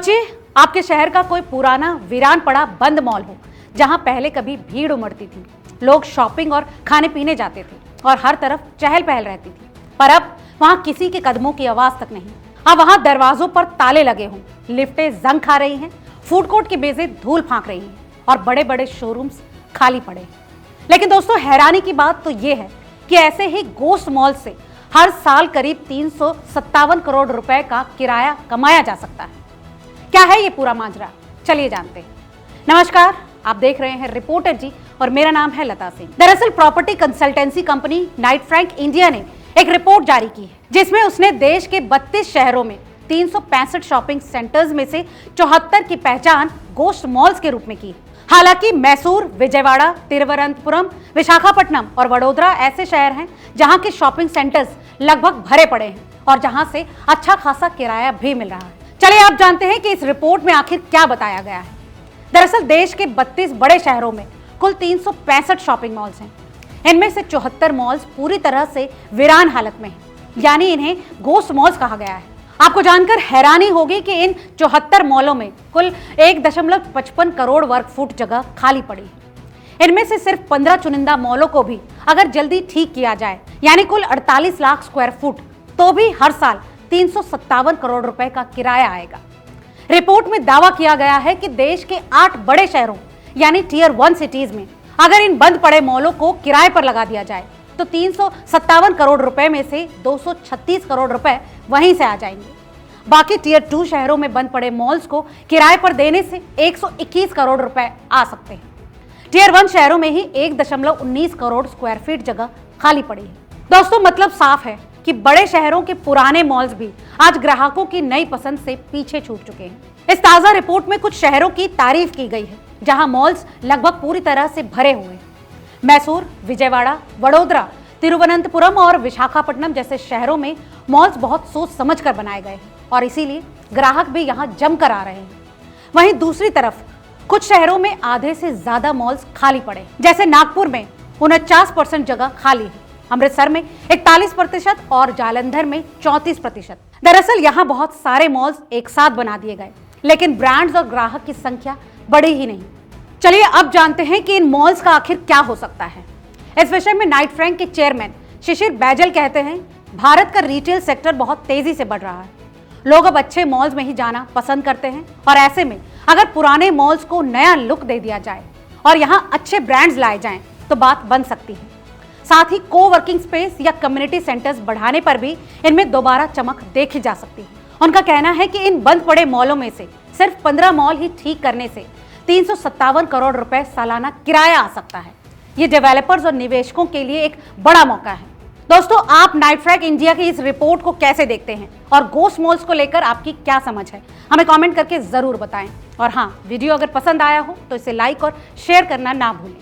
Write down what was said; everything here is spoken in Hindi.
सोचिए आपके शहर का कोई पुराना वीरान पड़ा बंद मॉल हो, जहां पहले कभी भीड़ उमड़ती थी, लोग शॉपिंग और खाने पीने जाते थे और हर तरफ चहल पहल रहती थी। पर अब वहां किसी के कदमों की आवाज तक नहीं। अब वहां दरवाजों पर ताले लगे हों, लिफ्टें जंग खा रही हैं, फूड कोर्ट की मेजें धूल फांक रही हैं और बड़े बड़े शोरूम्स खाली पड़े हैं। लेकिन दोस्तों, हैरानी की बात तो ये है कि ऐसे ही गोस्ट मॉल से हर साल करीब 357 करोड़ रुपए का किराया कमाया जा सकता है। क्या है ये पूरा माजरा, चलिए जानते हैं। नमस्कार, आप देख रहे हैं रिपोर्टर जी और मेरा नाम है लता सिंह। दरअसल property consultancy company Knight Frank India ने एक रिपोर्ट जारी की है, जिसमें उसने देश के 32 शहरों में 365 शॉपिंग सेंटर्स में से 74 की पहचान गोस्ट मॉल्स के रूप में की। हालांकि मैसूर, विजयवाड़ा, तिरुवनंतपुरम, विशाखापट्टनम और वडोदरा ऐसे शहर हैं जहां के शॉपिंग सेंटर्स लगभग भरे पड़े हैं और जहां से अच्छा खासा किराया भी मिल रहा है। चलिए आप जानते हैं कि इस रिपोर्ट में आखिर क्या बताया गया है। दरअसल देश के 32 बड़े शहरों में कुल 365 शॉपिंग मॉल्स हैं। इनमें से 74 मॉल्स पूरी तरह से वीरान हालत में हैं, यानी इन्हें गोस्ट मॉल्स कहा गया है। आपको जानकर हैरानी होगी कि इन 74 मॉलों में कुल 1.55 करोड़ वर्ग फुट जगह खाली पड़ी है। इनमें से सिर्फ 15 चुनिंदा मॉलों को भी अगर जल्दी ठीक किया जाए, यानी कुल 48 लाख स्क्वायर फुट, तो भी हर साल 357 करोड़ रुपए का किराया आएगा। रिपोर्ट में दावा किया गया है कि देश के 8 बड़े शहरों यानी टियर 1 सिटीज में अगर इन बंद पड़े मॉलों को किराए पर लगा दिया जाए तो 357 करोड़ रुपए में से 236 करोड़ रुपए वहीं से आ जाएंगे। बाकी टियर 2 शहरों में बंद पड़े मॉल्स को किराए पर देने से 121 करोड़ रुपए आ सकते हैं। टियर 1 शहरों में ही 1.19 करोड़ स्क्वायर फीट जगह खाली पड़ी है। दोस्तों, मतलब साफ है कि बड़े शहरों के पुराने मॉल्स भी आज ग्राहकों की नई पसंद से पीछे छूट चुके हैं। इस ताजा रिपोर्ट में कुछ शहरों की तारीफ की गई है जहां मॉल्स लगभग पूरी तरह से भरे हुए हैं। मैसूर, विजयवाड़ा, वडोदरा, तिरुवनंतपुरम और विशाखापट्टनम जैसे शहरों में मॉल्स बहुत सोच समझ कर बनाए गए हैं और इसीलिए ग्राहक भी यहाँ जमकर आ रहे हैं। वहीं दूसरी तरफ कुछ शहरों में आधे से ज्यादा मॉल्स खाली पड़े, जैसे नागपुर में 49% जगह खाली है, अमृतसर में 41% और जालंधर में 34%। दरअसल यहाँ बहुत सारे मॉल्स एक साथ बना दिए गए, लेकिन ब्रांड्स और ग्राहक की संख्या बढ़ी ही नहीं। चलिए अब जानते हैं कि इन मॉल्स का आखिर क्या हो सकता है। इस विषय में नाइट फ्रैंक के चेयरमैन शिशिर बैजल कहते हैं, भारत का रिटेल सेक्टर बहुत तेजी से बढ़ रहा है। लोग अब अच्छे मॉल्स में ही जाना पसंद करते हैं और ऐसे में अगर पुराने मॉल्स को नया लुक दे दिया जाए और यहाँ अच्छे ब्रांड्स लाए जाएं तो बात बन सकती है। साथ ही कोवर्किंग स्पेस या कम्युनिटी सेंटर्स बढ़ाने पर भी इनमें दोबारा चमक देखी जा सकती है। उनका कहना है कि इन बंद पड़े मॉलों में से सिर्फ 15 मॉल ही ठीक करने से 357 करोड़ रुपए सालाना किराया आ सकता है। ये डेवलपर्स और निवेशकों के लिए एक बड़ा मौका है। दोस्तों, आप नाइट फ्रैंक इंडिया की इस रिपोर्ट को कैसे देखते हैं और गोस्ट मॉल्स को लेकर आपकी क्या समझ है, हमें कमेंट करके जरूर बताएं। और हाँ, वीडियो अगर पसंद आया हो तो इसे लाइक और शेयर करना ना भूलें।